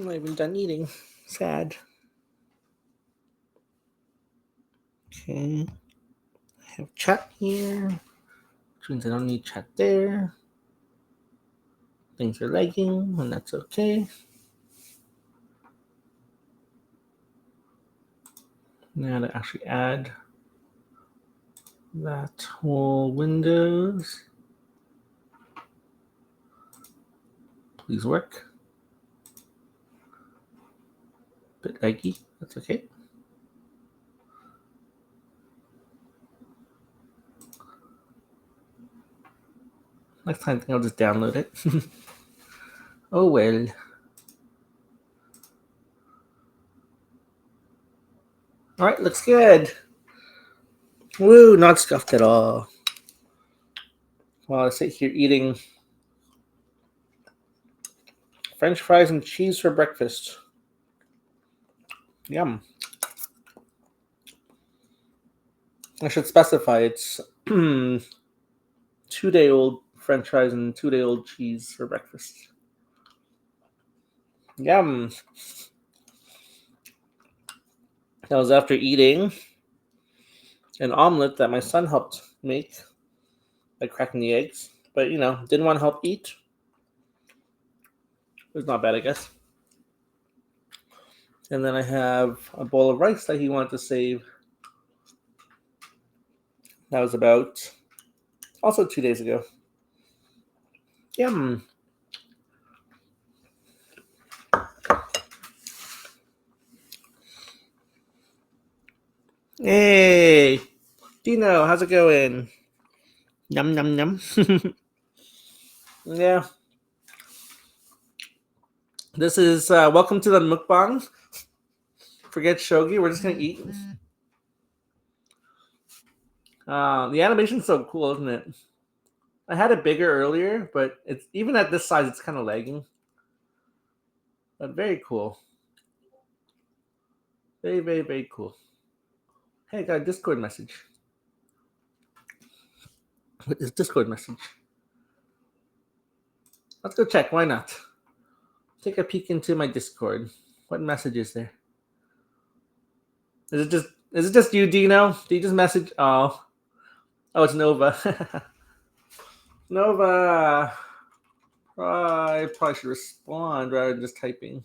I'm not even done eating. Sad. Okay. I have chat here, which means I don't need chat there. Things are lagging, and that's okay. Now to actually add that whole Windows. Please work. Bit laggy, that's okay. Next time I think I'll just download it. Oh well. Alright, looks good. Woo, not scuffed at all. While I sit here eating French fries and cheese for breakfast. Yum. I should specify it's 2-day-old French fries and 2-day-old cheese for breakfast. Yum. That was after eating an omelet that my son helped make by cracking the eggs. But, didn't want to help eat. It was not bad, I guess. And then I have a bowl of rice that he wanted to save. That was about also 2 days ago. Yum. Hey, Dino, how's it going? Yum, yum, yum. Yeah. This is welcome to the mukbang. Forget Shogi, we're just going to eat. The animation's so cool, isn't it? I had it bigger earlier, but it's even at this size, it's kind of lagging. But very cool. Very, very, very cool. Hey, I got a Discord message. What is Discord message? Let's go check. Why not? Take a peek into my Discord. What message is there? Is it just you, Dino? Do you just message? Oh, it's Nova. Nova. I probably should respond rather than just typing.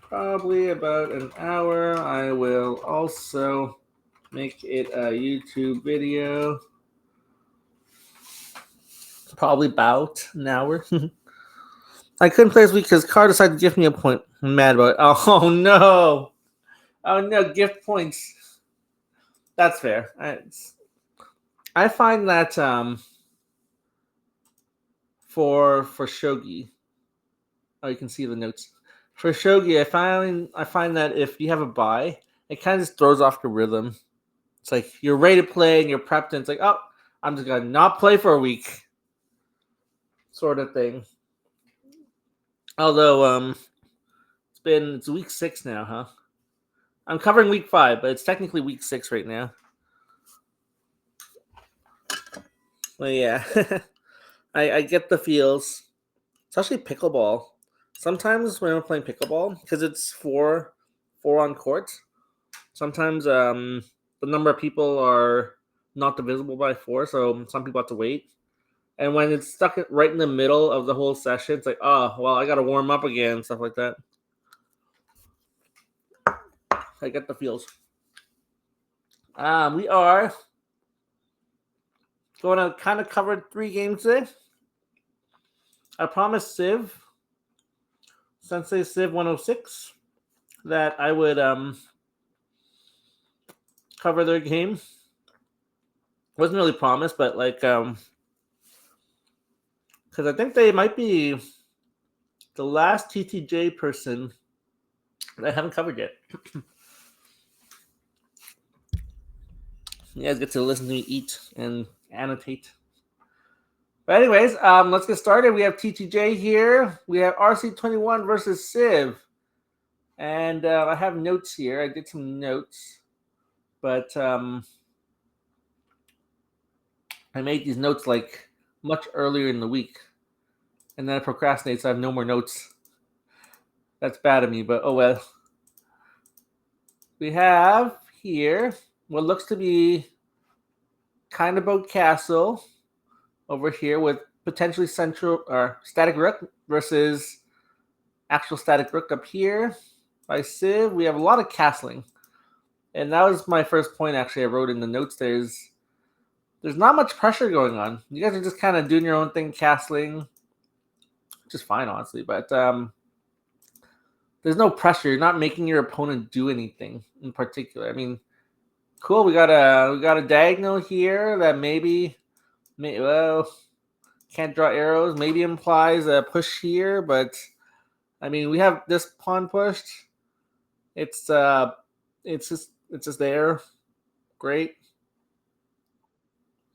Probably about an hour. I will also make it a YouTube video. Probably about an hour. I couldn't play this week because Carr decided to give me a point. I'm mad about it. Oh no! Oh no, gift points. That's fair. I find that for Shogi, you can see the notes. For Shogi, I find that if you have a buy, it kind of just throws off your rhythm. It's like you're ready to play and you're prepped, and it's like, oh, I'm just gonna not play for a week, sort of thing. Although it's week 6 now, huh? I'm covering week 5, but it's technically week 6 right now. Well, yeah, I get the feels, especially pickleball. Sometimes when I'm playing pickleball, because it's four on court, sometimes the number of people are not divisible by 4, so some people have to wait. And when it's stuck right in the middle of the whole session, it's like, oh, well, I got to warm up again, stuff like that. I get the feels. We are going to kind of cover 3 games today. I promised Sensei Civ 106, that I would cover their game. Wasn't really promised, but because I think they might be the last TTJ person that I haven't covered yet. You guys get to listen to me eat and annotate. But anyways, let's get started. We have TTJ here. We have RC21 versus Civ. And I have notes here. I did some notes. But I made these notes like much earlier in the week. and then I procrastinate, so I have no more notes. That's bad of me, but oh well. We have here what looks to be kind of boat castle over here with potentially central or static rook versus actual static rook up here by Civ. We have a lot of castling. And that was my first point actually I wrote in the notes. There's not much pressure going on. You guys are just kind of doing your own thing, castling, which is fine honestly, but there's no pressure. You're not making your opponent do anything in particular. I mean, cool. We got a diagonal here that maybe well, can't draw arrows. Maybe implies a push here, but I mean we have this pawn pushed. It's just there. Great.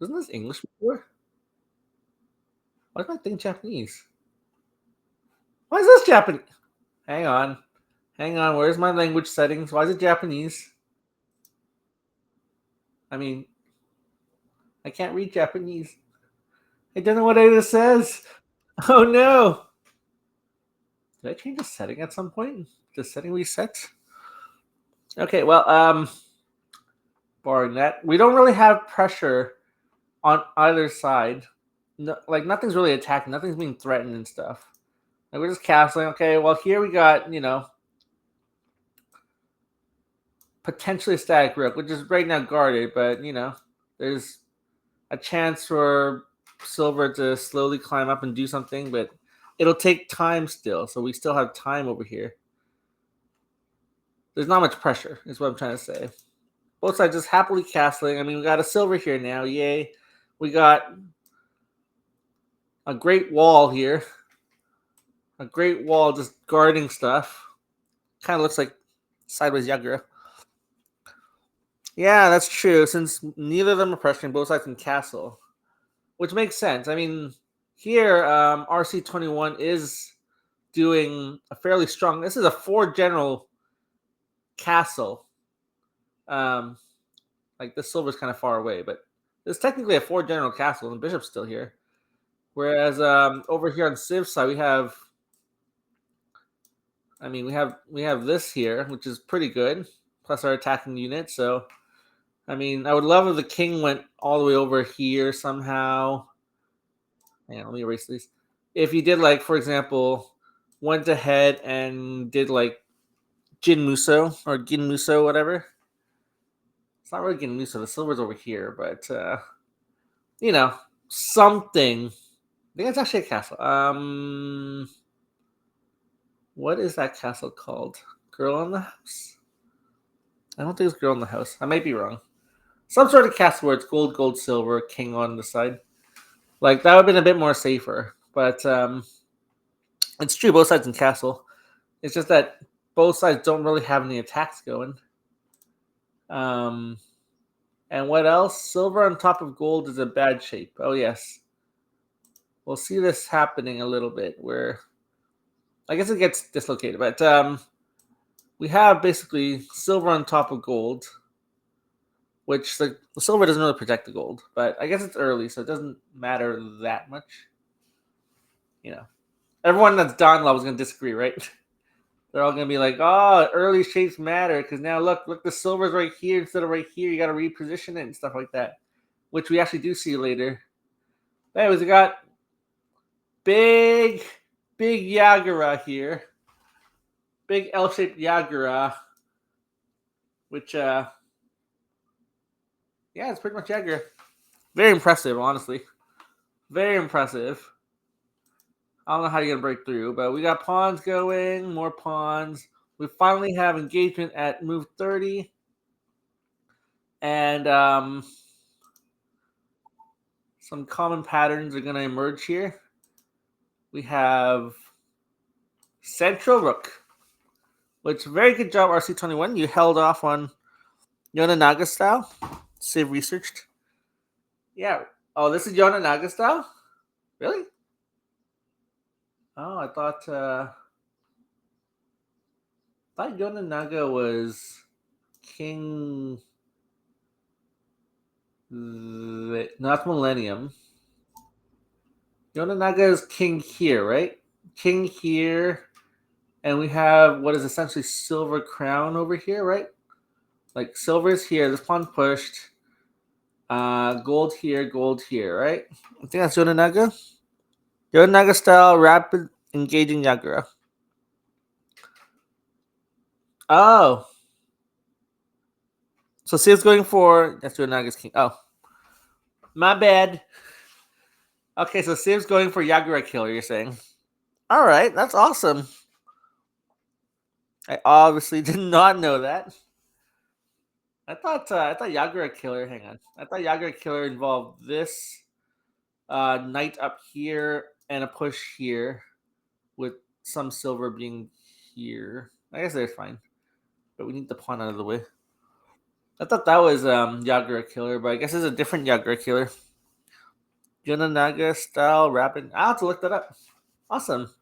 Isn't this English before? Why do I think Japanese? Why is this Japanese? Hang on. Hang on. Where's my language settings? Why is it Japanese? I mean, I can't read Japanese. I don't know what it says. Oh no. Did I change the setting at some point? The setting reset? Okay, well, barring that, we don't really have pressure on either side. No, like nothing's really attacking, nothing's being threatened and stuff. Like we're just castling. Okay, well here we got potentially a static rook, which is right now guarded, but there's a chance for silver to slowly climb up and do something, but it'll take time still. So we still have time over here. There's not much pressure, is what I'm trying to say. Both sides just happily castling. I mean, we got a silver here now. Yay. We got a great wall here. A great wall just guarding stuff. Kind of looks like sideways Yagura. Yeah, that's true. Since neither of them are pressuring, both sides can castle. Which makes sense. I mean, here, RC21 is doing a fairly strong... This is a 4-general castle. Like, the silver's kind of far away, but it's technically a 4-general castle, and the bishop's still here. Whereas over here on Civ's side, we have... I mean, we have this here, which is pretty good, plus our attacking unit. So, I mean, I would love if the king went all the way over here somehow. Hang on, let me erase these. If you did, like, for example, went ahead and did, like, Jin Muso or Gin Muso, whatever. It's not really Gin Muso. The silver's over here, but, something. I think it's actually a castle. What is that castle called? Girl in the House? I don't think it's Girl in the House. I might be wrong. Some sort of castle where it's gold, gold, silver, king on the side. Like, that would have been a bit more safer. But it's true, both sides in castle. It's just that both sides don't really have any attacks going. And what else? Silver on top of gold is a bad shape. Oh, yes. We'll see this happening a little bit where... I guess it gets dislocated, but we have basically silver on top of gold, which the silver doesn't really protect the gold, but I guess it's early, so it doesn't matter that much. Everyone that's Don level is going to disagree, right? They're all going to be like, oh, early shapes matter, because now look, the silver's right here instead of right here. You got to reposition it and stuff like that, which we actually do see later. But anyways, we got big Yagura here. Big L-shaped Yagura. Which, yeah, it's pretty much Yagura. Very impressive, honestly. Very impressive. I don't know how you're going to break through, but we got pawns going. More pawns. We finally have engagement at move 30. And some common patterns are going to emerge here. We have Central Rook, which very good job, RC21. You held off on Yonanaga style. Civ researched. Yeah. Oh, this is Yonanaga style? Really? Oh, I thought Yonanaga was King... Not Millennium. Yonenaga is king here, right? King here. And we have what is essentially silver crown over here, right? Like silver is here. This pawn pushed. Gold here, right? I think that's Yonenaga. Yonenaga style rapid engaging Yagura. Oh. So Siv's going for that's Yonaga's king. Oh. My bad. Okay, so Siv's going for Yagura killer, you're saying. Alright, that's awesome. I obviously did not know that. I thought Yagura killer. Hang on, I thought Yagura killer involved this knight up here and a push here, with some silver being here. I guess that's fine, but we need the pawn out of the way. I thought that was Yagura killer, but I guess it's a different Yagura killer. Yonenaga style rapid. I'll have to look that up. Awesome.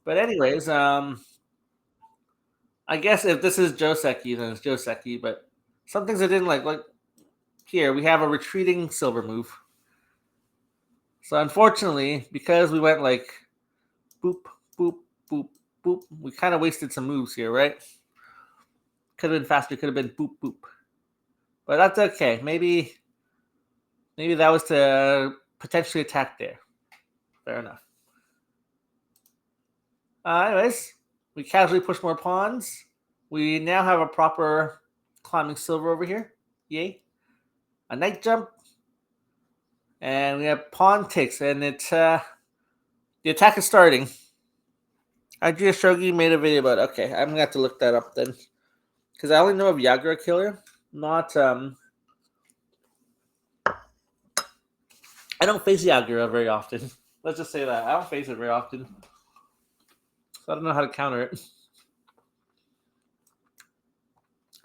But anyways, I guess if this is Joseki, then it's Joseki. But some things I didn't like here we have a retreating silver move. So unfortunately, because we went like boop, boop, boop, boop, we kind of wasted some moves here, right? Could have been faster, could have been boop, boop. But that's okay. Maybe that was to potentially attack there. Fair enough. Anyways, we casually push more pawns. We now have a proper climbing silver over here. Yay. A knight jump. And we have pawn takes, and it's the attack is starting. Atya Shogi made a video about it. Okay, I'm gonna have to look that up then. Because I only know of Yagura killer, not I don't face Yagura very often. Let's just say that. I don't face it very often. So I don't know how to counter it.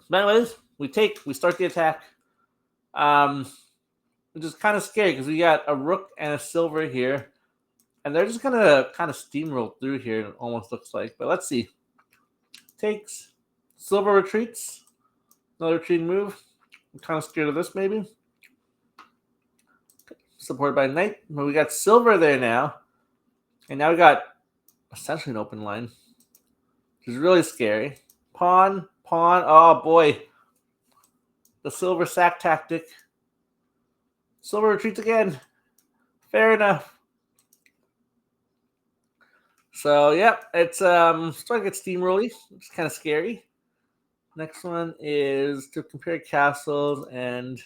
But anyways, we start the attack. Which is kind of scary because we got a rook and a silver here. And they're just gonna kind of steamroll through here, it almost looks like. But let's see. Takes. Silver retreats. Another retreating move. I'm kind of scared of this, maybe. Supported by knight. But we got silver there now. And now we got essentially an open line. Which is really scary. Pawn. Oh, boy. The silver sack tactic. Silver retreats again. Fair enough. So, yep, it's starting to get steamrolly. It's kind of scary. Next one is to compare castles and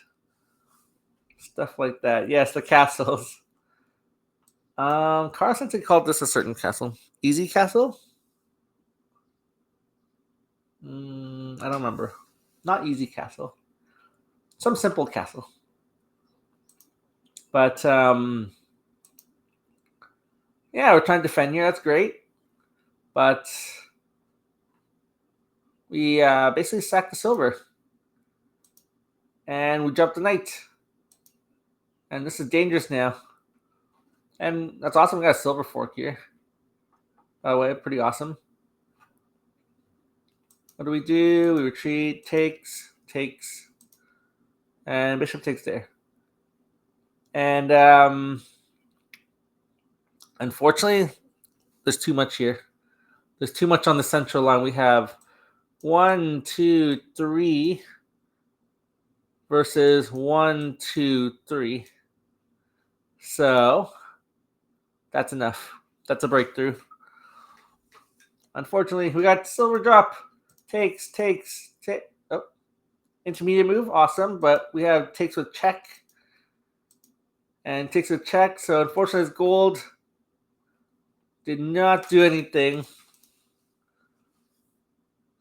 stuff like that. Yes, the castles. Carson called this a certain castle. Easy castle? I don't remember. Not easy castle. Some simple castle. But yeah, we're trying to defend here. That's great. But we basically sacked the silver. And we jumped the knight. And this is dangerous now. And that's awesome. We got a silver fork here. By the way, pretty awesome. What do? We retreat, takes, and bishop takes there. And unfortunately, there's too much here. There's too much on the central line. We have 1, 2, 3 versus 1, 2, 3. So that's enough. That's a breakthrough. Unfortunately, we got silver drop. Takes. Oh, intermediate move, awesome. But we have takes with check. And takes with check. So unfortunately, it's gold. Did not do anything.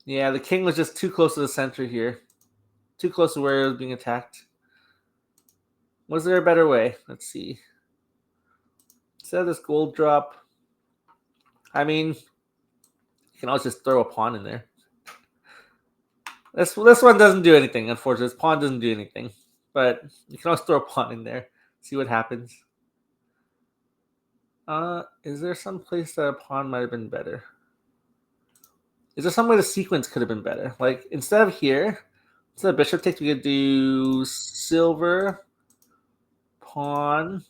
Yeah, the king was just too close to the center here. Too close to where it was being attacked. Was there a better way? Let's see. Instead of this gold drop, I mean, you can always just throw a pawn in there. This one doesn't do anything, unfortunately. This pawn doesn't do anything. But you can always throw a pawn in there. See what happens. Is there some place that a pawn might have been better? Is there some way the sequence could have been better? Like, instead of here, instead of bishop takes, we could do silver, pawn,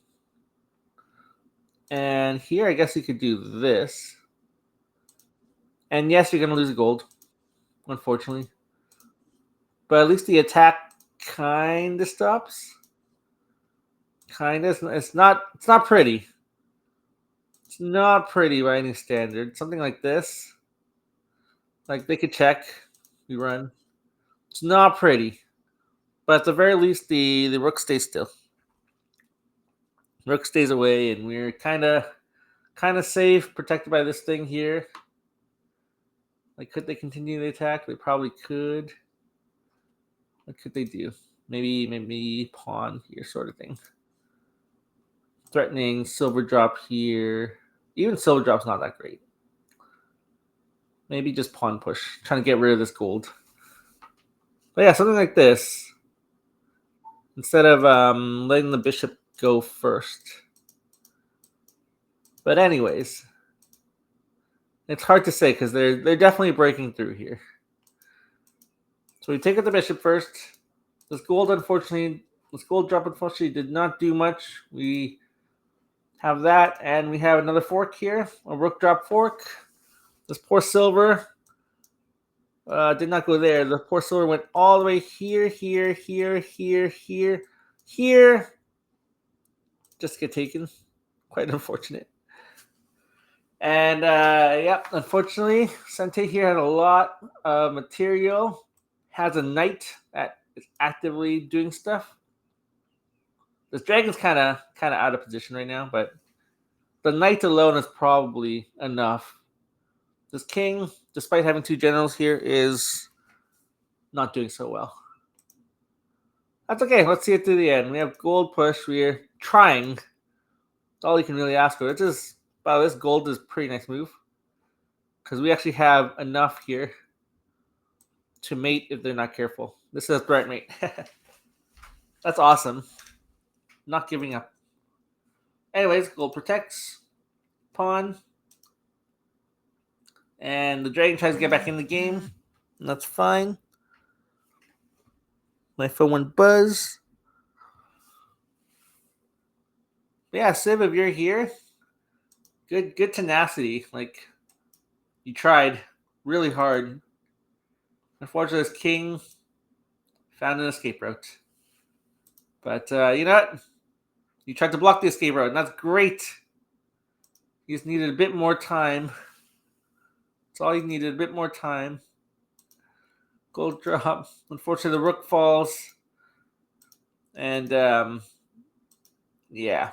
And here, I guess you could do this. And yes, you're gonna lose gold, unfortunately. But at least the attack kind of stops. Kind of. It's not. It's not pretty. It's not pretty by any standard. Something like this. Like they could check. We run. It's not pretty. But at the very least, the rook stays still. Rook stays away, and we're kind of safe, protected by this thing here. Like, could they continue the attack? They probably could. What could they do? Maybe pawn here, sort of thing. Threatening silver drop here. Even silver drop's not that great. Maybe just pawn push, trying to get rid of this gold. But yeah, something like this. Instead of letting the bishop go first. But anyways, it's hard to say because they're definitely breaking through here. So we take out the bishop first. This gold drop unfortunately did not do much. We have that, and we have another fork here, a rook drop fork. This poor silver did not go there. The poor silver went all the way here, here, here, here, here, here. Just get taken. Quite unfortunate. And yep, unfortunately, Sente here had a lot of material. Has a knight that is actively doing stuff. This dragon's kind of out of position right now, but the knight alone is probably enough. This king, despite having two generals here, is not doing so well. That's okay. Let's see it to the end. We have gold push. We're trying. That's all you can really ask for. It's just, wow, this gold is a pretty nice move. Because we actually have enough here to mate if they're not careful. This is a threat mate. That's awesome. Not giving up. Anyways, gold protects. Pawn. And the dragon tries to get back in the game. And that's fine. My phone went buzz. But yeah, Civ, if you're here, good tenacity. Like, you tried really hard. Unfortunately, this king found an escape route. But you know what? You tried to block the escape route, and that's great. You just needed a bit more time. That's all you needed, a bit more time. Gold drop. Unfortunately, the rook falls. And, yeah.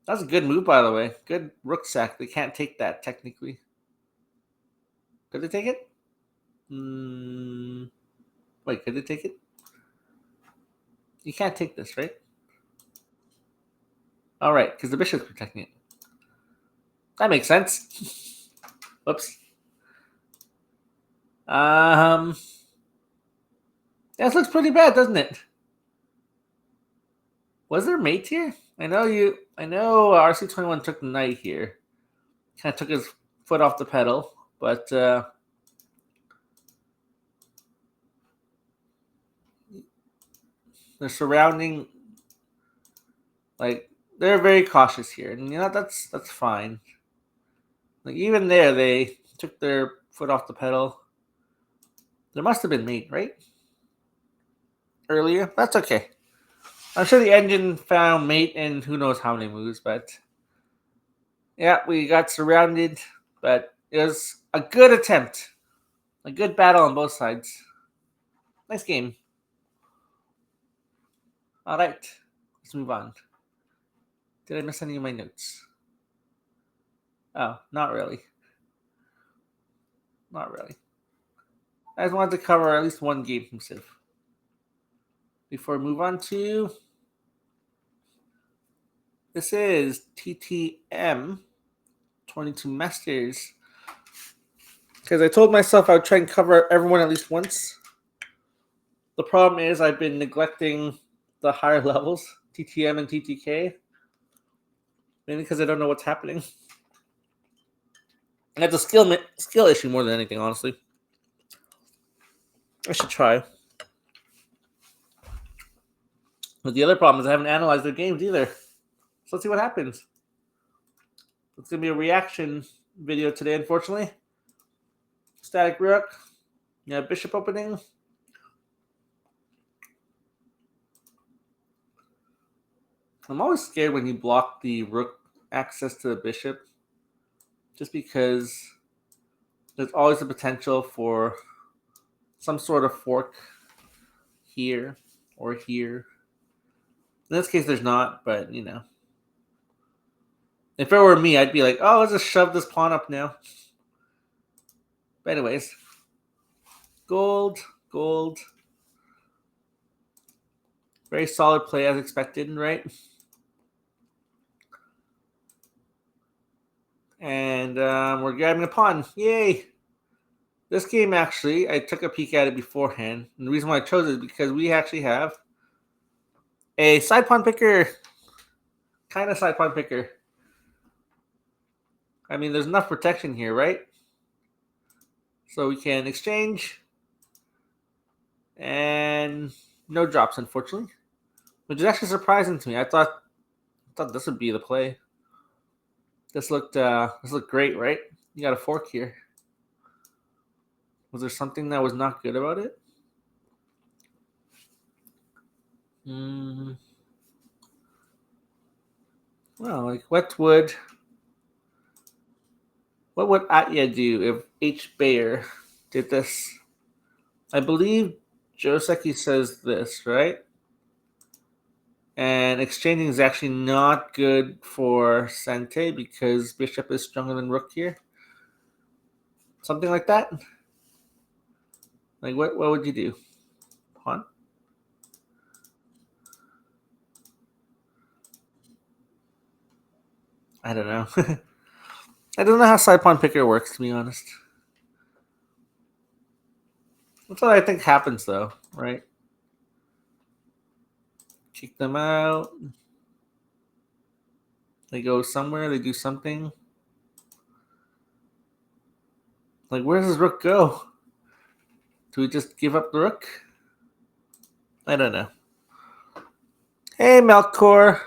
That's a good move, by the way. Good rook sack. They can't take that, technically. Could they take it? Wait, could they take it? You can't take this, right? All right, because the bishop's protecting it. That makes sense. Whoops. This looks pretty bad, doesn't it? Was there mate here? I know RC21 took the knight here. Kind of took his foot off the pedal, but they're surrounding. Like, they're very cautious here, and you know that's fine. Like, even there, they took their foot off the pedal. There must have been mate, right? Earlier, that's okay. I'm sure the engine found mate in who knows how many moves, but yeah, we got surrounded. But it was a good attempt, a good battle on both sides. Nice game. All right, let's move on. Did I miss any of my notes? Oh, not really. Not really. I just wanted to cover at least one game from Civ. Before we move on to... This is TTM 22 Masters. Because I told myself I would try and cover everyone at least once. The problem is I've been neglecting the higher levels, TTM and TTK. Mainly because I don't know what's happening. And it's a skill issue more than anything, honestly. I should try. But the other problem is I haven't analyzed their games either. So let's see what happens. It's going to be a reaction video today, unfortunately. Static rook. Yeah, bishop opening. I'm always scared when you block the rook access to the bishop, just because there's always the potential for some sort of fork here or here. In this case, there's not, but you know. If it were me, I'd be like, oh, let's just shove this pawn up now. But anyways, gold, gold. Very solid play as expected, right? And we're grabbing a pawn. Yay! This game, actually, I took a peek at it beforehand. And the reason why I chose it is because we actually have a side pawn picker. Kind of side pawn picker. I mean, there's enough protection here, right? So we can exchange. And no drops, unfortunately. Which is actually surprising to me. I thought this would be the play. This looked great, right? You got a fork here. Was there something that was not good about it? Well, like what would Atya do if HBayer did this? I believe Joseki says this, right? And exchanging is actually not good for Sente because bishop is stronger than rook here. Something like that. Like what would you do? Pawn? I don't know. I don't know how side pawn picker works, to be honest. That's what I think happens, though, right? Kick them out. They go somewhere. They do something. Like, where does rook go? Do we just give up the rook? I don't know. Hey, Melkor.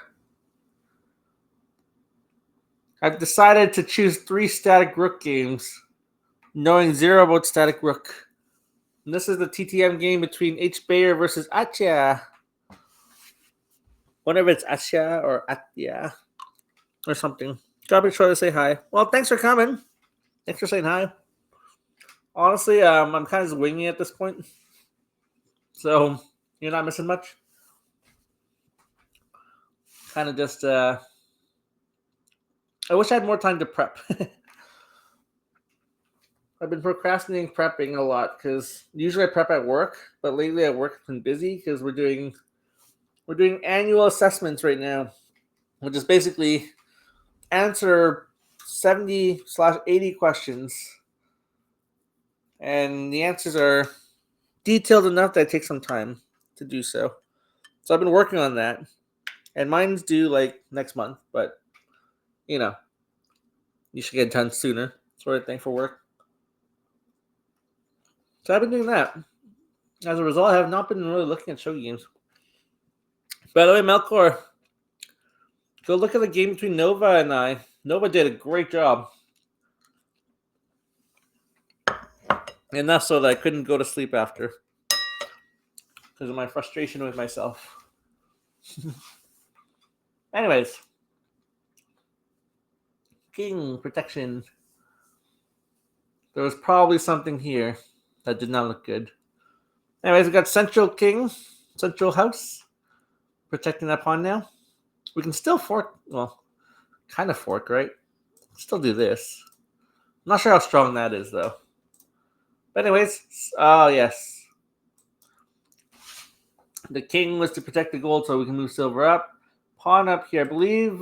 I've decided to choose 3 static rook games, knowing 0 about static rook. And this is the TTM game between HBayer versus Atya. Whatever it's Atya or Atya or something. Gotta be sure to say hi. Well, thanks for coming. Thanks for saying hi. Honestly, I'm kind of just winging it at this point. So, you're not missing much. Kind of just, I wish I had more time to prep. I've been procrastinating prepping a lot because usually I prep at work, but lately at work I've been busy because we're doing annual assessments right now, which is basically answer 70/80 questions, and the answers are detailed enough that it takes some time to do so. So I've been working on that, and mine's due like next month, but you know, you should get it done sooner. Sort of thing for work. So I've been doing that. As a result, I have not been really looking at shogi games. By the way, Melkor, go look at the game between Nova and I. Nova did a great job. Enough so that I couldn't go to sleep after because of my frustration with myself. Anyways, king protection. There was probably something here that did not look good. Anyways, we got central king, central house, protecting that pawn now. We can still fork, well, kind of fork, right? Still do this. I'm not sure how strong that is, though. But anyways, oh, yes. The king was to protect the gold so we can move silver up. Pawn up here. I believe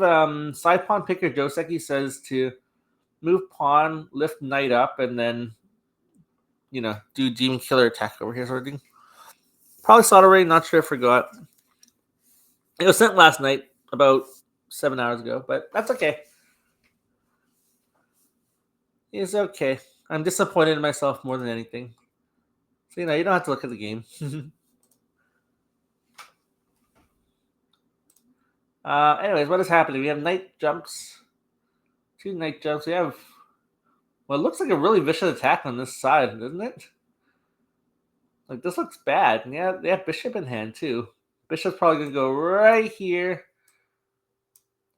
side pawn picker Joseki says to move pawn, lift knight up, and then, you know, do demon killer attack over here sort of thing. Probably saw it already. Not sure. Forgot. It was sent last night, about 7 hours ago, but that's okay. It's okay. I'm disappointed in myself more than anything. So, you know, you don't have to look at the game. Anyways, what is happening? We have knight jumps. 2 knight jumps. We have what looks like a really vicious attack on this side, doesn't it? Like, this looks bad. And yeah, they have bishop in hand, too. Bishop's probably going to go right here,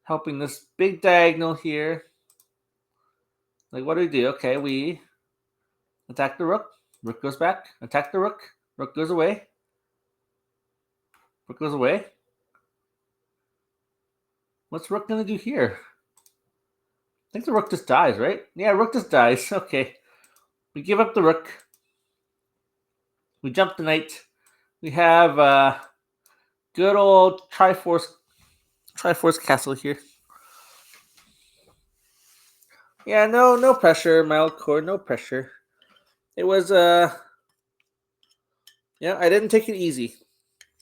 helping this big diagonal here. Like, what do we do? Okay, we attack the rook. Rook goes back. Attack the rook. Rook goes away. Rook goes away. What's rook going to do here? I think the rook just dies, right? Yeah, rook just dies. Okay. We give up the rook. We jump the knight. We have good old Triforce castle here. Yeah, no pressure, mild core, no pressure. It was yeah, I didn't take it easy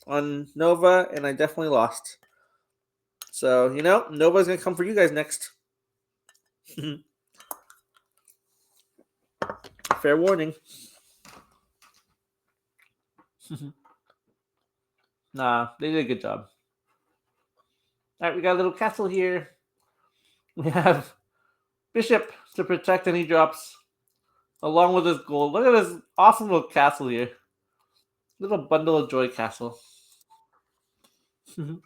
on Nova, and I definitely lost. So, Nova's gonna come for you guys next. Fair warning. Nah, they did a good job. Alright, we got a little castle here. We have bishop to protect any drops, along with his gold. Look at this awesome little castle here. Little bundle of joy castle. I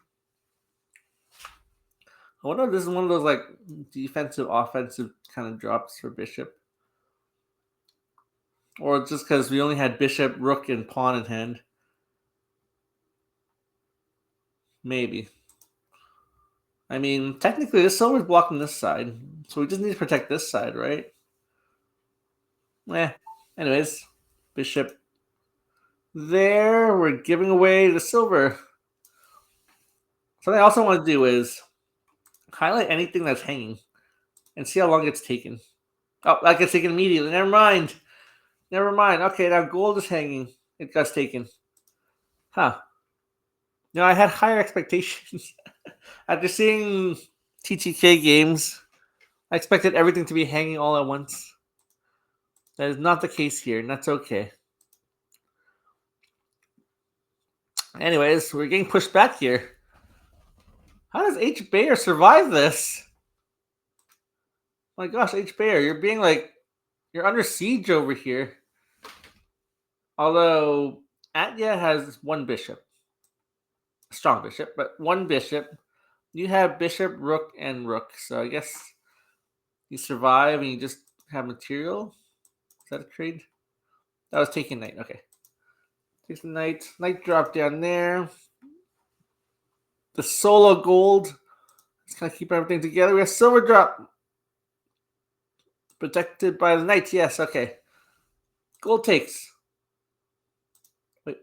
wonder if this is one of those like defensive, offensive kind of drops for bishop. Or just because we only had bishop, rook, and pawn in hand. Maybe. I mean, technically, this silver's blocking this side. So we just need to protect this side, right? Anyways, bishop there. We're giving away the silver. Something I also want to do is highlight anything that's hanging and see how long it's taken. Oh, that gets taken immediately. Never mind. Okay, now gold is hanging. It got taken. Huh. No, I had higher expectations. After seeing TTK games, I expected everything to be hanging all at once. That is not the case here, and that's okay. Anyways, we're getting pushed back here. How does HBayer survive this? My gosh, HBayer, you're being you're under siege over here. Although Atya has one bishop. Strong bishop, but one bishop. You have bishop, rook, and rook. So I guess you survive and you just have material. Is that a trade? That was taking knight. Okay. Takes the knight. Knight drop down there. The solo gold. Let's kind of keep everything together. We have silver drop. Protected by the knight. Yes, okay. Gold takes. Wait.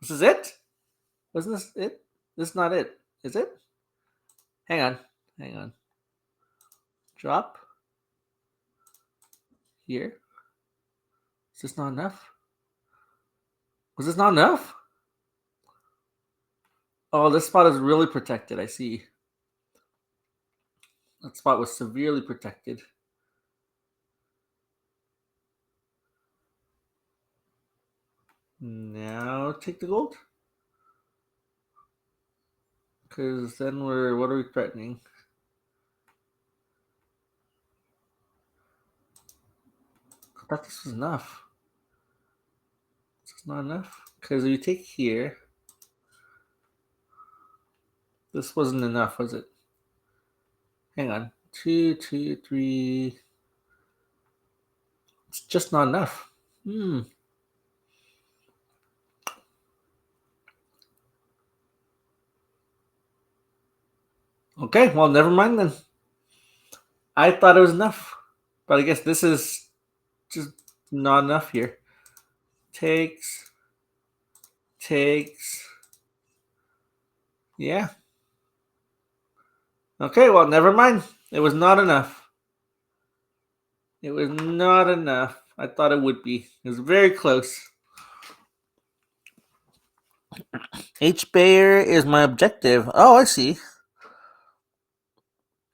This is it? Wasn't this it? This is not it. Is it? Hang on. Drop. Here. Is this not enough? Was this not enough? Oh, this spot is really protected. I see. That spot was severely protected. Now take the gold. Because then what are we threatening? I thought this was enough. This is not enough. Because if you take here, this wasn't enough, was it? Hang on. 2, 2, 3. It's just not enough. Okay, well, never mind then. I thought it was enough. But I guess this is just not enough here. Takes. Yeah. Okay, well, never mind. It was not enough. It was not enough. I thought it would be. It was very close. HBayer is my objective. Oh, I see.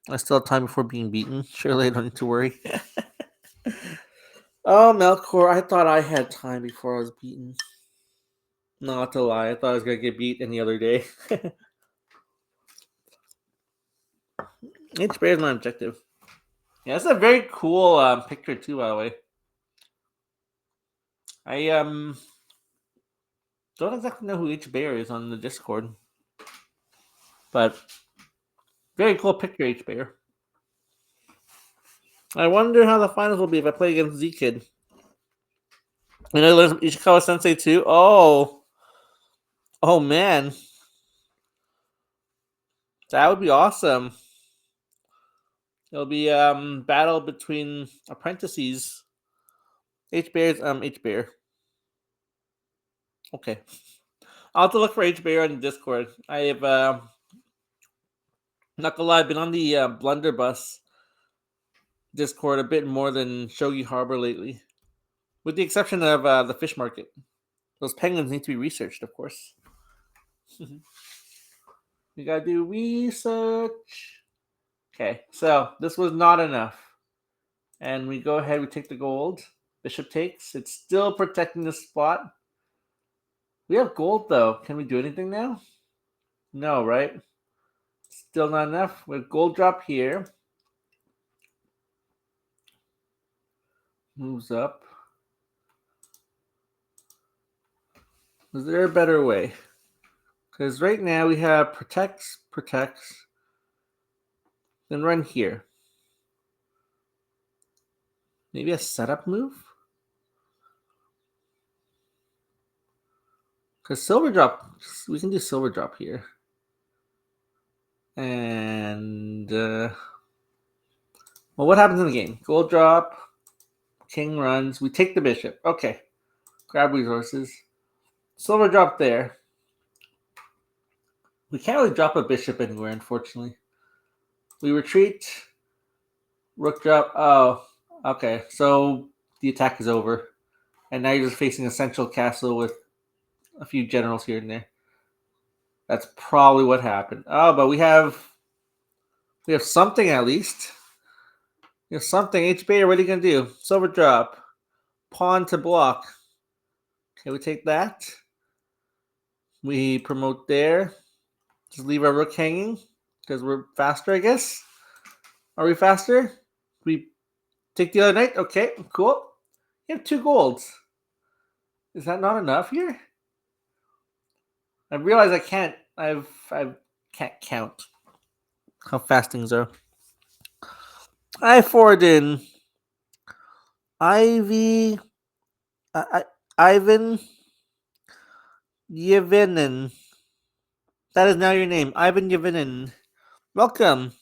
I still have time before being beaten. Surely I don't need to worry. Oh, Melkor, I thought I had time before I was beaten. Not to lie, I thought I was going to get beat any other day. HBayer is my objective. Yeah, it's a very cool picture too, by the way. I don't exactly know who HBayer is on the Discord, but very cool picture, HBayer. I wonder how the finals will be if I play against Z Kid. You know, there's Ishikawa Sensei too. Oh man, that would be awesome. It'll be battle between apprentices. HBayer's HBayer. Okay, I'll have to look for HBayer on Discord. I have not gonna lie, I've been on the Blunderbuss Discord a bit more than Shogi Harbour lately, with the exception of the fish market. Those penguins need to be researched, of course. We gotta do research. Okay, so this was not enough. And we go ahead, we take the gold. Bishop takes. It's still protecting the spot. We have gold though. Can we do anything now? No, right? Still not enough. We have gold drop here. Moves up. Is there a better way? Because right now we have protects, then run here. Maybe a setup move? Because silver drop, we can do silver drop here. And, well, what happens in the game? Gold drop, king runs, we take the bishop. Okay, grab resources. Silver drop there. We can't really drop a bishop anywhere, unfortunately. We retreat. Rook drop. Oh, okay. So the attack is over. And now you're just facing a central castle with a few generals here and there. That's probably what happened. Oh, but we have something at least. We have something. HBayer, what are you gonna do? Silver drop. Pawn to block. Okay, we take that. We promote there. Just leave our rook hanging because we're faster, I guess. Are we faster? We take the other knight. Okay, cool. You have 2 golds. Is that not enough here? I realize I can't. I can't count how fast things are. I forward in Ivy, Ivan Yevinin. That is now your name, Ivan Yevinin. Welcome.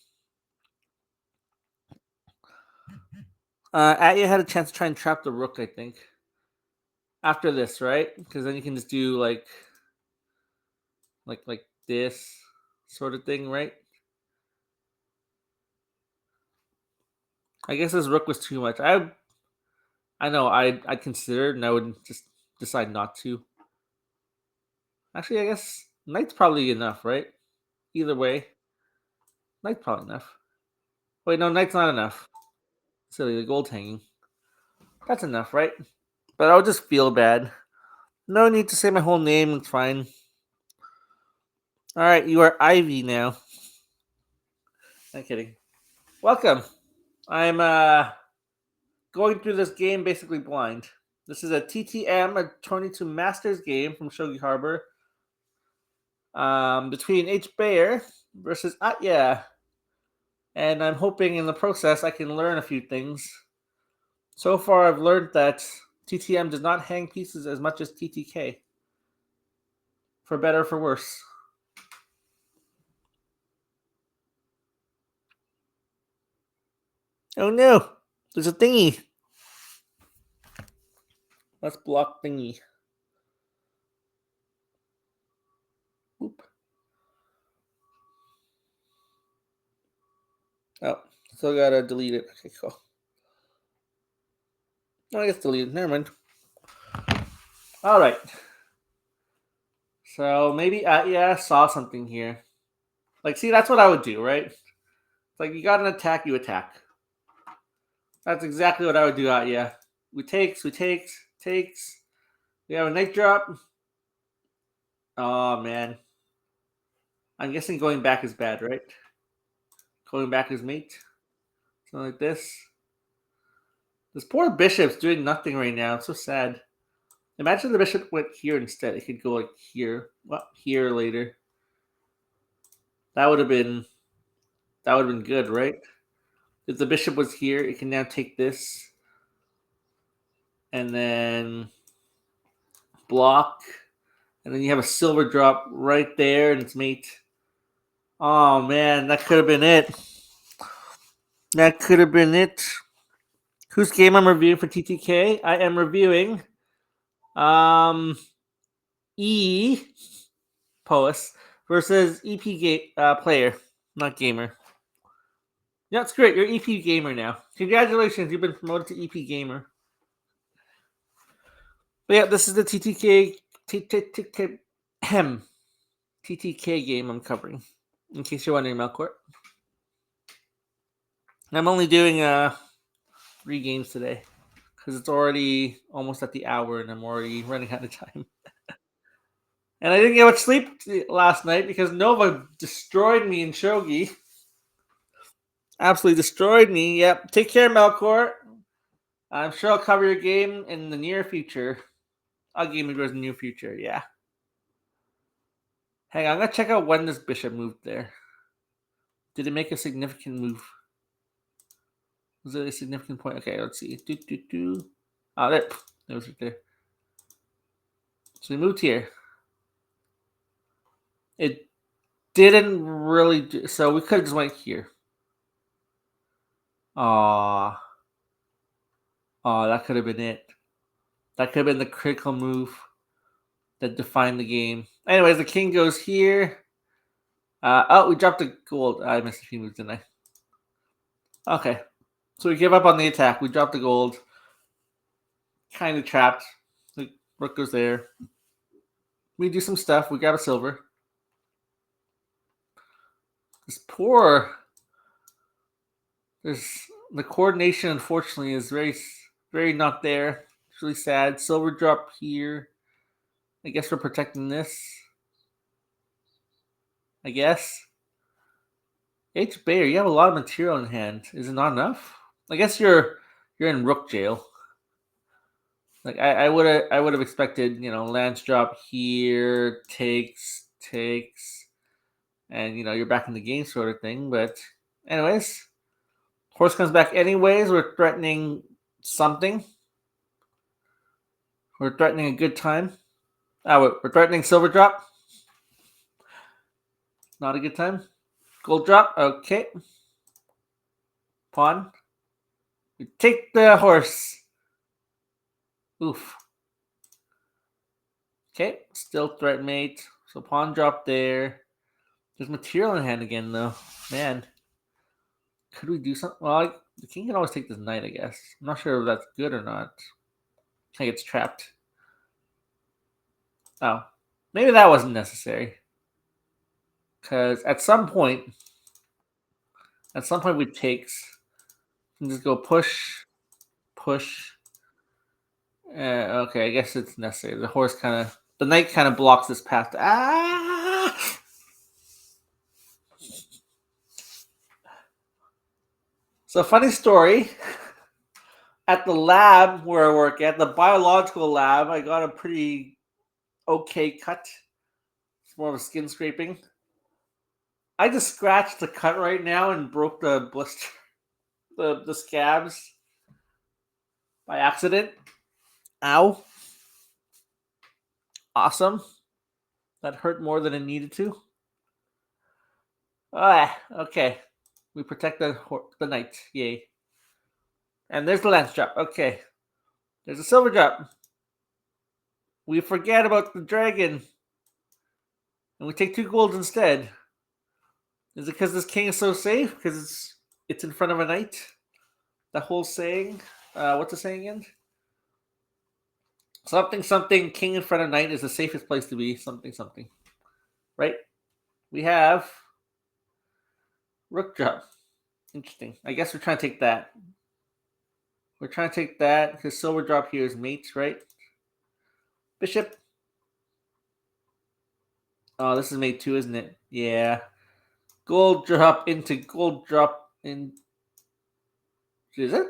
Atya had a chance to try and trap the rook, I think. After this, right? Because then you can just do like this sort of thing, right? I guess this rook was too much. I know I'd consider and I would just decide not to. Actually, I guess knight's probably enough, right? Either way, knight's probably enough. Wait, no, knight's not enough. Silly, the gold's hanging. That's enough, right? But I'll just feel bad. No need to say my whole name, it's fine. Alright, you are Ivy now. I'm kidding. Welcome. I'm going through this game basically blind. This is a TTM, a 22 Masters game from Shogi Harbour. Between HBayer versus Atya. And I'm hoping in the process I can learn a few things. So far, I've learned that TTM does not hang pieces as much as TTK. For better or for worse. Oh no! There's a thingy! Let's block thingy. Oop. Oh, still gotta delete it. Okay, cool. Oh, I guess delete it. Never mind. Alright. So maybe I saw something here. Like, see, that's what I would do, right? It's like you got an attack, you attack. That's exactly what I would do out, yeah. We takes. We have a knight drop. Oh man. I'm guessing going back is bad, right? Going back his mate. Something like this. This poor bishop's doing nothing right now. It's so sad. Imagine the bishop went here instead. It could go like here. Well, here later. That would have been good, right? If the bishop was here, it can now take this. And then block. And then you have a silver drop right there and it's mate. Oh man, that could have been it. That could have been it. Whose game I'm reviewing for TTK? I am reviewing Pouace versus player, not gamer. Yeah, that's great. You're EP gamer now. Congratulations, you've been promoted to EP gamer. But yeah, this is the TTK game I'm covering. In case you're wondering, Melkor. I'm only doing 3 games today because it's already almost at the hour and I'm already running out of time. And I didn't get much sleep last night because Nova destroyed me in Shogi. Absolutely destroyed me. Yep. Take care, Melkor. I'm sure I'll cover your game in the near future. I'll game it in the near future, yeah. Hang on, I'm going to check out when this bishop moved there. Did it make a significant move? Was it a significant point? Okay, let's see. Oh, there. It was right there. So we moved here. It didn't really do, so we could have just went here. Oh, that could have been it. That could have been the critical move that defined the game. Anyways, the king goes here. We dropped the gold. I missed a few moves, didn't I? Okay. So we give up on the attack. We drop the gold. Kind of trapped. The rook goes there. We do some stuff. We grab a silver. This poor... the coordination, unfortunately, is very, very not there. It's really sad. Silver drop here. I guess we're protecting this. I guess. HBayer, you have a lot of material in hand. Is it not enough? I guess you're in rook jail. Like I would have expected, lands drop here, takes, and you're back in the game sort of thing. But anyways, horse comes back anyways. We're threatening something. We're threatening a good time. We're threatening silver drop. Not a good time. Gold drop. Okay. Pawn. We take the horse. Oof. Okay. Still threat mate. So pawn drop there. There's material in hand again, though. Man. Could we do something? Well, the king can always take this knight, I guess. I'm not sure if that's good or not. I think it's trapped. Oh. Maybe that wasn't necessary. Because at some point we takes. You can just go push. Okay, I guess it's necessary. The knight kind of blocks this path. So funny story. At the lab where I work at, the biological lab, I got a pretty okay cut. It's more of a skin scraping. I just scratched the cut right now and broke the blister, the scabs by accident. Ow. Awesome. That hurt more than it needed to. Okay. We protect the knight. Yay. And there's the lance drop. Okay. There's a silver drop. We forget about the dragon. And we take 2 golds instead. Is it because this king is so safe? Because it's in front of a knight? The whole saying? What's the saying again? Something, king in front of knight is the safest place to be. Something. Right? We have rook drop. Interesting. I guess we're trying to take that. We're trying to take that because silver drop here is mate, right? Bishop. Oh, this is mate too, isn't it? Yeah. Gold drop into gold drop in. Is it?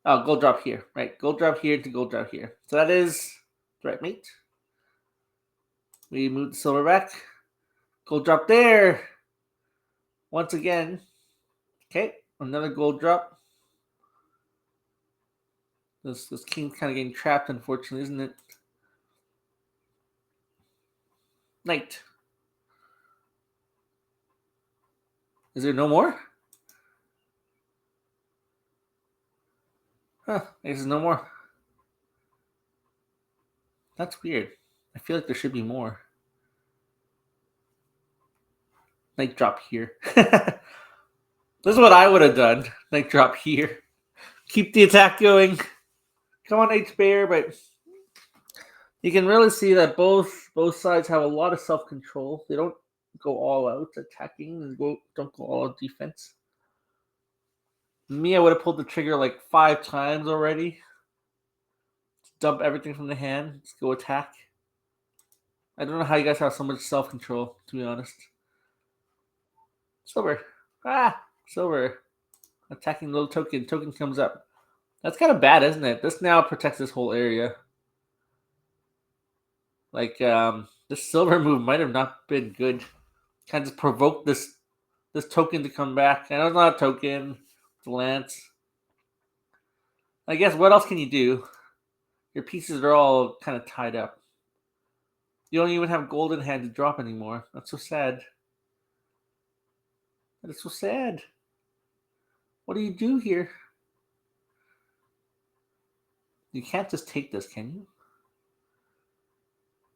Oh, gold drop here. Right. Gold drop here to gold drop here. So that is right, mate. We move the silver back. Gold drop there. Once again. Okay. Another gold drop. This king's kind of getting trapped, unfortunately, isn't it? Knight. Is there no more? Huh. I guess there's no more. That's weird. I feel like there should be more. Knight drop here. This is what I would have done. Knight drop here. Keep the attack going. Come on, HBayer, but you can really see that both sides have a lot of self-control. They don't go all out attacking and don't go all out defense. Me, I would have pulled the trigger like 5 times already. Dump everything from the hand. Let's go attack. I don't know how you guys have so much self-control, to be honest. Silver. Silver. Attacking little token. Token comes up. That's kind of bad, isn't it? This now protects this whole area. Like, this silver move might have not been good. Kind of just provoked this token to come back. I know it's not a token. It's a lance. I guess what else can you do? Your pieces are all kind of tied up. You don't even have gold in hand to drop anymore. That's so sad. That is so sad. What do you do here? You can't just take this, can you?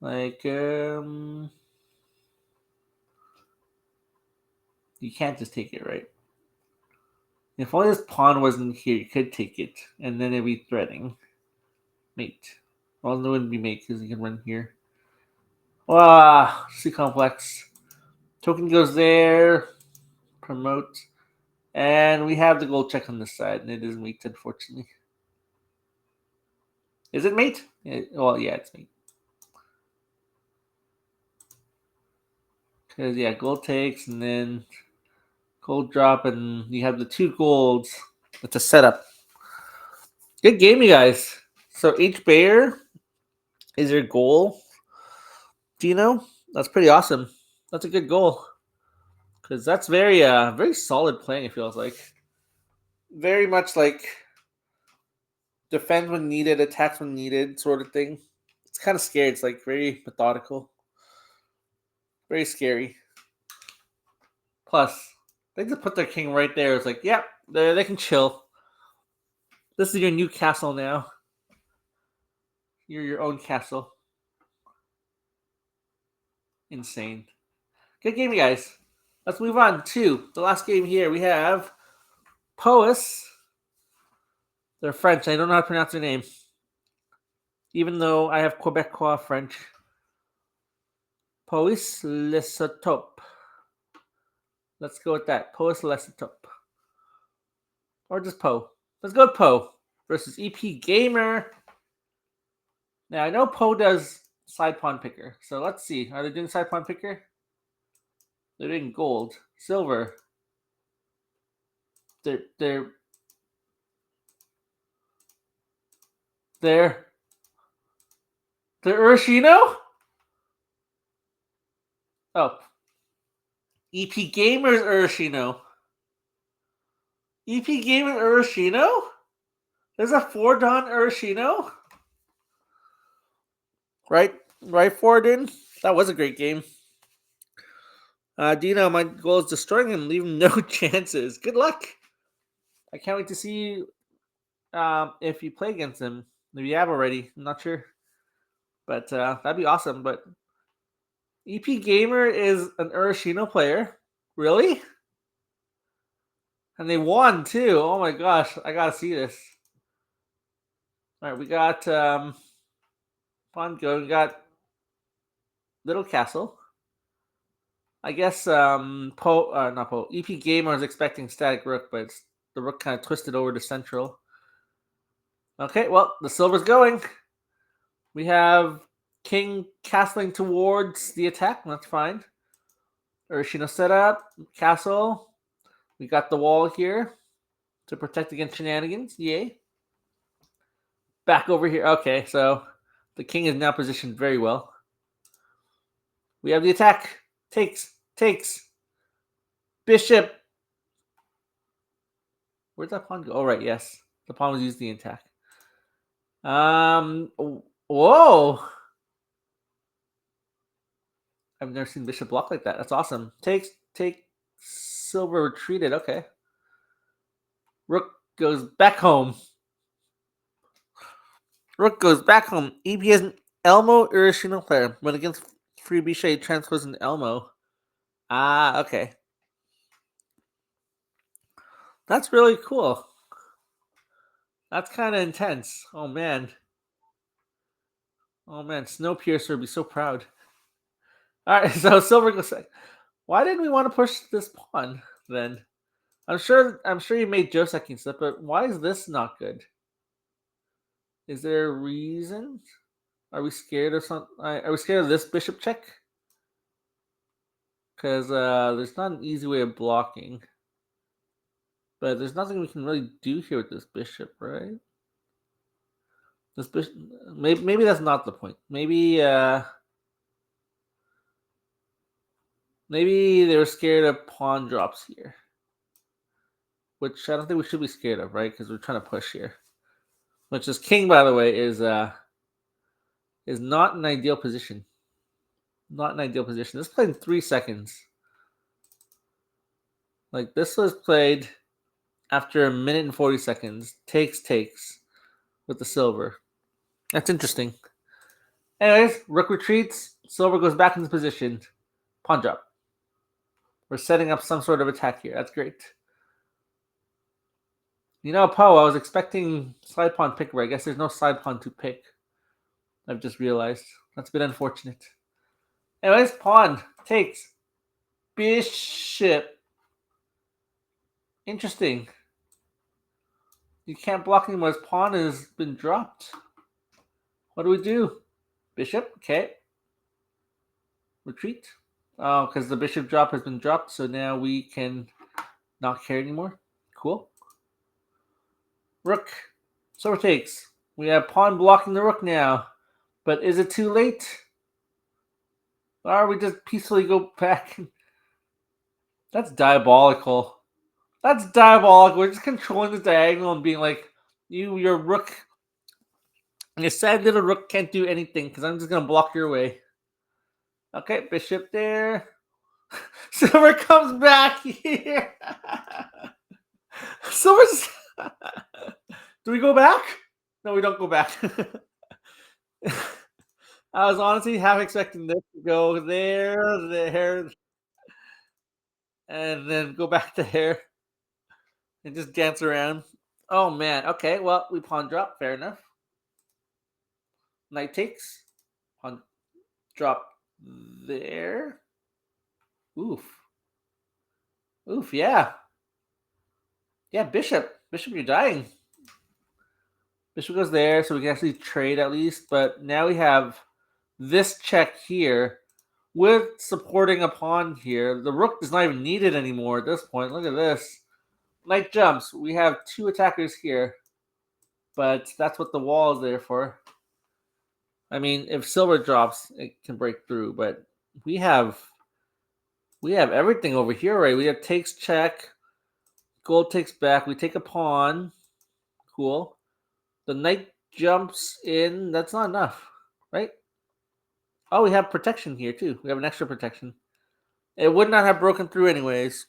Like, you can't just take it, right? If only this pawn wasn't here, you could take it, and then it'd be threatening. Mate. Well, it wouldn't be mate because you can run here. Wow, C complex. Token goes there. Promote. And we have the gold check on this side, and it is mate, unfortunately. Is it mate? Well, yeah, it's mate. Because, yeah, gold takes, and then gold drop, and you have the 2 golds. It's a setup. Good game, you guys. So, HBayer is your goal. Do you know? That's pretty awesome. That's a good goal. Because that's very solid playing, it feels like. Very much like defend when needed, attacks when needed, sort of thing. It's kind of scary. It's like very methodical. Very scary. Plus, they just put their king right there. It's like, yep, they can chill. This is your new castle now. You're your own castle. Insane. Good game, you guys. Let's move on to the last game here. We have Pouace. They're French. I don't know how to pronounce their name. Even though I have Quebecois French. Pouace Lesotho. Let's go with that. Pouace Lesotho. Or just Poe. Let's go with Poe versus EPgamer. Now, I know Poe does side pawn picker. So let's see. Are they doing side pawn picker? They're doing gold. Silver. They're Urashino? Oh. EPgamer's Urashino. EPgamer Urashino? There's a 4-dan Urashino? Right, Forden? That was a great game. Dino, my goal is destroying him, leave him no chances. Good luck. I can't wait to see if you play against him. Maybe you have already. I'm not sure. But that'd be awesome. But EPgamer is an Urashino player. Really? And they won too. Oh my gosh. I gotta see this. Alright, we got pawn go. We got Little Castle. I guess not Poe. EPgamer is expecting static rook, but the rook kind of twisted over to central. Okay, well, the silver's going. We have king castling towards the attack. That's fine. Urashino setup, castle. We got the wall here to protect against shenanigans. Yay. Back over here. Okay, so the king is now positioned very well. We have the attack. Takes. Bishop. Where'd that pawn go? Oh, right, yes. The pawn was used the attack. Whoa. I've never seen bishop block like that. That's awesome. Take. Silver retreated. Okay. Rook goes back home. Rook goes back home. EP has an Elmo Urashino player. When against free Bishay, transfers an Elmo. Ah, okay. That's really cool. That's kind of intense. Oh, man. Snowpiercer would be so proud. All right, so silver goes. Why didn't we want to push this pawn then? I'm sure you made Joseki stuff, but why is this not good? Is there a reason? Are we scared of something? Are we scared of this bishop check? Because there's not an easy way of blocking. But there's nothing we can really do here with this bishop, right? This bishop, maybe that's not the point. Maybe they were scared of pawn drops here, which I don't think we should be scared of, right? Because we're trying to push here. Which is king, by the way, is not an ideal position. Not an ideal position. This played in 3 seconds. Like this was played after a minute and 40 seconds. Takes with the silver. That's interesting. Anyways, rook retreats. Silver goes back into position. Pawn drop. We're setting up some sort of attack here. That's great. You know, Poe, I was expecting side pawn pick, but I guess there's no side pawn to pick. I've just realized. That's a bit unfortunate. Anyways, pawn takes. Bishop. Interesting. You can't block anymore. His pawn has been dropped. What do we do? Bishop. Okay. Retreat. Oh, because the bishop drop has been dropped, so now we can not care anymore. Cool. Rook. Silver takes. We have pawn blocking the rook now. But is it too late? Or we just peacefully go back? That's diabolical. That's diabolical. We're just controlling the diagonal and being like, your rook, your sad little rook can't do anything because I'm just going to block your way. Okay, bishop there. Silver comes back here. Silver's... Do we go back? No, we don't go back. I was honestly half expecting this to go there, and then go back to there and just dance around. Oh, man. Okay, well, we pawn drop. Fair enough. Knight takes. Pawn drop there. Oof, yeah. Yeah, bishop. Bishop, you're dying. Bishop goes there, so we can actually trade at least. But now we have this check here with supporting a pawn here. The rook is not even needed anymore at this point. Look at this. Knight jumps. We have 2 attackers here. But that's what the wall is there for. I mean, if silver drops, it can break through. But we have everything over here, right? We have takes check. Gold takes back. We take a pawn. Cool. The knight jumps in. That's not enough, right? Oh, we have protection here, too. We have an extra protection. It would not have broken through anyways.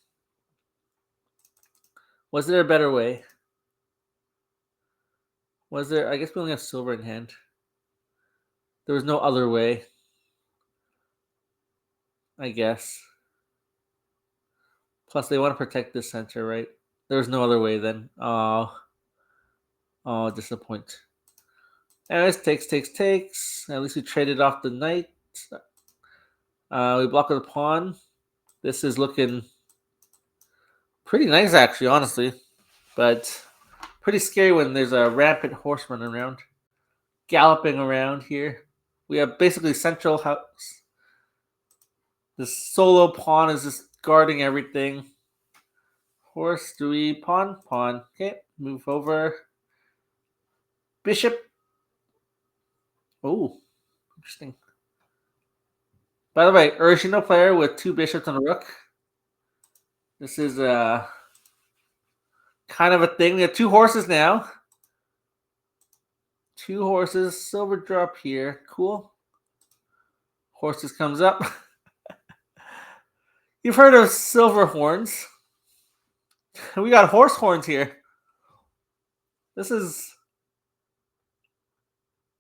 Was there a better way? Was there? I guess we only have silver in hand. There was no other way. I guess. Plus, they want to protect this center, right? There was no other way then. Oh, disappoint. Anyways, takes. At least we traded off the knight. We block the pawn. This is looking pretty nice, actually, honestly. But pretty scary when there's a rampant horse running around. Galloping around here. We have basically central house. This solo pawn is just guarding everything. Horse, do we pawn? Pawn. Okay, move over. Bishop. Oh, interesting. By the way, original player with 2 bishops and a rook. This is kind of a thing. We have 2 horses now. 2 horses. Silver drop here. Cool. Horses comes up. You've heard of silver horns. We got horse horns here. This is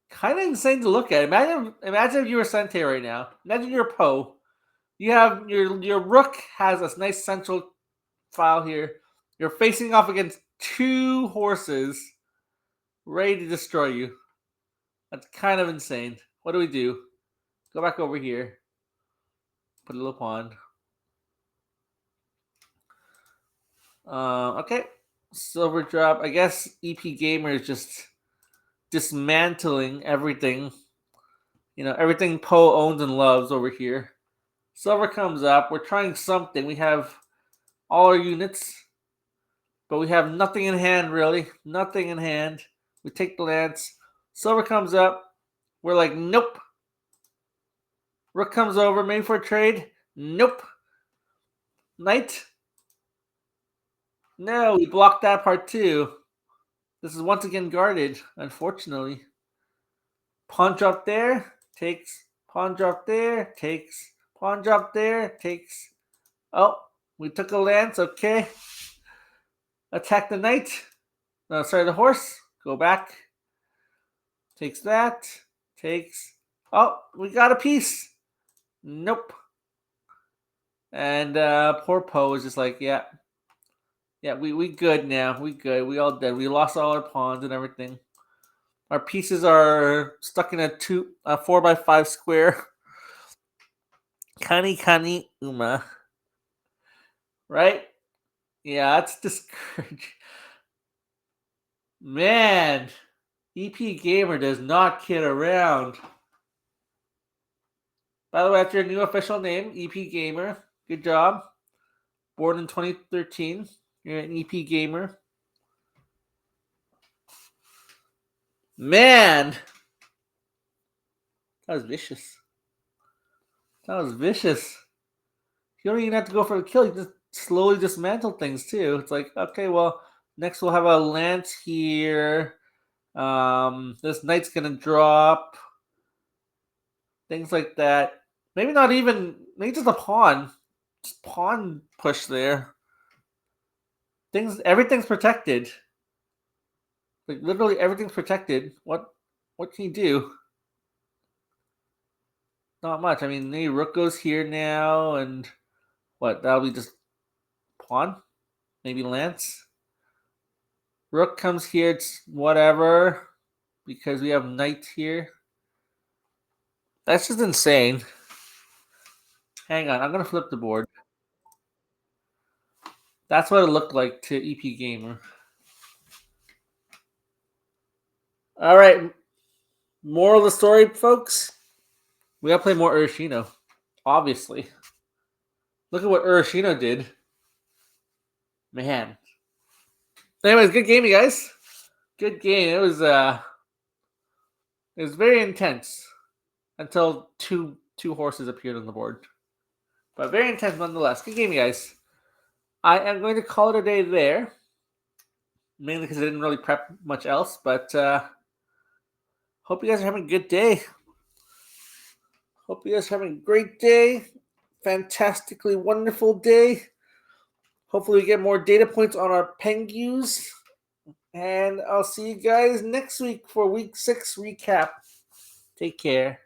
kind of insane to look at. Imagine if you were Sente right now. Imagine you're Poe. You have your rook has a nice central file here. You're facing off against 2 horses ready to destroy you. That's kind of insane. What do we do? Go back over here. Put a little pawn. Okay. Silver drop. I guess EPgamer is just dismantling everything. You know, everything Poe owns and loves over here. Silver comes up. We're trying something. We have all our units, but we have nothing in hand, really. Nothing in hand. We take the lance. Silver comes up. We're like, nope. Rook comes over, maybe for a trade. Nope. Knight. No, we blocked that part too. This is once again guarded, unfortunately. Pawn drop there, takes. Pawn drop there, takes. Pawn drop there, takes. Oh, we took a lance, okay. Attack the knight. No, sorry, the horse. Go back. Takes that. Takes. Oh, we got a piece. Nope. And poor Poe is just like, yeah. Yeah, we good now. We good. We all dead. We lost all our pawns and everything. Our pieces are stuck in a 4x5 square. Kani Uma. Right? Yeah, that's discouraging. Man, EPgamer does not kid around. By the way, that's your new official name, EPgamer. Good job. Born in 2013. You're an EPgamer. Man, that was vicious. That was vicious. You don't even have to go for a kill. You just slowly dismantle things too. It's like, okay, well, next we'll have a lance here. This knight's gonna drop. Things like that. Maybe not even. Maybe just a pawn. Just pawn push there. Everything's protected. Like literally everything's protected. What can you do? Not much. I mean, maybe rook goes here now, and what? That'll be just pawn. Maybe lance. Rook comes here. It's whatever, because we have knight here. That's just insane. Hang on, I'm gonna flip the board. That's what it looked like to EPgamer. All right. Moral of the story, folks. We gotta play more Urashino. Obviously. Look at what Urashino did. Man. Anyways, good game, you guys. Good game. It was very intense until two horses appeared on the board. But very intense nonetheless. Good game, you guys. I am going to call it a day there. Mainly because I didn't really prep much else. But hope you guys are having a good day. Hope you guys are having a great day. Fantastically wonderful day. Hopefully we get more data points on our Pengus. And I'll see you guys next week for week 6 recap. Take care.